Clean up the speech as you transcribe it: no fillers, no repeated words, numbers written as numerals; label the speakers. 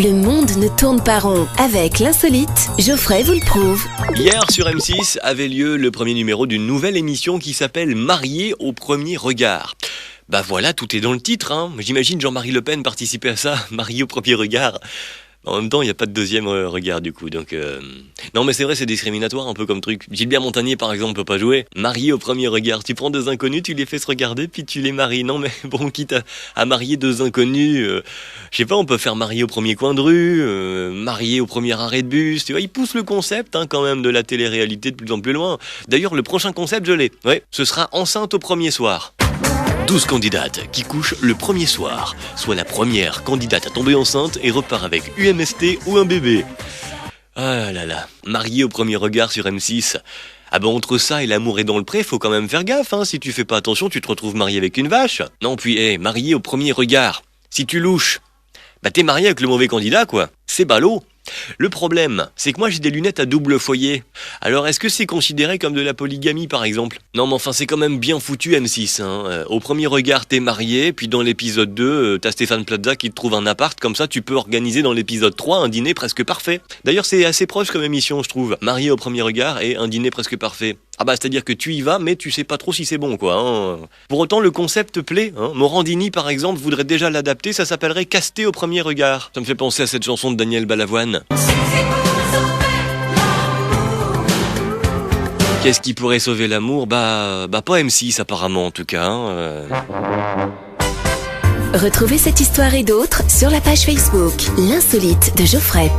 Speaker 1: Le monde ne tourne pas rond. Avec l'insolite, Geoffrey vous le prouve.
Speaker 2: Hier sur M6 avait lieu le premier numéro d'une nouvelle émission qui s'appelle Marié au premier regard. Bah voilà, tout est dans le titre, hein. J'imagine Jean-Marie Le Pen participer à ça, Marié au premier regard. En même temps, il n'y a pas de deuxième regard du coup, donc... Non mais c'est vrai, c'est discriminatoire un peu comme truc. Gilbert Montagnier par exemple peut pas jouer. Marié au premier regard, tu prends deux inconnus, tu les fais se regarder, puis tu les maries. Non mais bon, quitte à marier deux inconnus, je sais pas, on peut faire marier au premier coin de rue, marier au premier arrêt de bus, tu vois, il pousse le concept quand même de la télé-réalité de plus en plus loin. D'ailleurs, le prochain concept, je l'ai. Ouais, ce sera enceinte au premier soir. 12 candidates qui couchent le premier soir, soit la première candidate à tomber enceinte et repart avec UMST ou un bébé. Ah là là, marié au premier regard sur M6. Ah bon, entre ça et l'amour est dans le pré, faut quand même faire gaffe, hein. Si tu fais pas attention, tu te retrouves marié avec une vache. Non, puis, marié au premier regard. Si tu louches, bah t'es marié avec le mauvais candidat, quoi. C'est ballot. Le problème, c'est que moi j'ai des lunettes à double foyer. Alors est-ce que c'est considéré comme de la polygamie par exemple ? Non mais enfin c'est quand même bien foutu M6, hein. Au premier regard t'es marié, puis dans l'épisode 2, t'as Stéphane Plaza qui te trouve un appart, comme ça tu peux organiser dans l'épisode 3 un dîner presque parfait. D'ailleurs c'est assez proche comme émission je trouve, marié au premier regard et un dîner presque parfait. Ah bah c'est-à-dire que tu y vas mais tu sais pas trop si c'est bon quoi, hein. Pour autant le concept plaît, hein. Morandini par exemple voudrait déjà l'adapter, ça s'appellerait Casté au premier regard. Ça me fait penser à cette chanson de Daniel Balavoine. Qu'est-ce qui pourrait sauver l'amour ? Bah pas M6 apparemment en tout cas, hein.
Speaker 1: Retrouvez cette histoire et d'autres sur la page Facebook L'insolite de Geoffrey.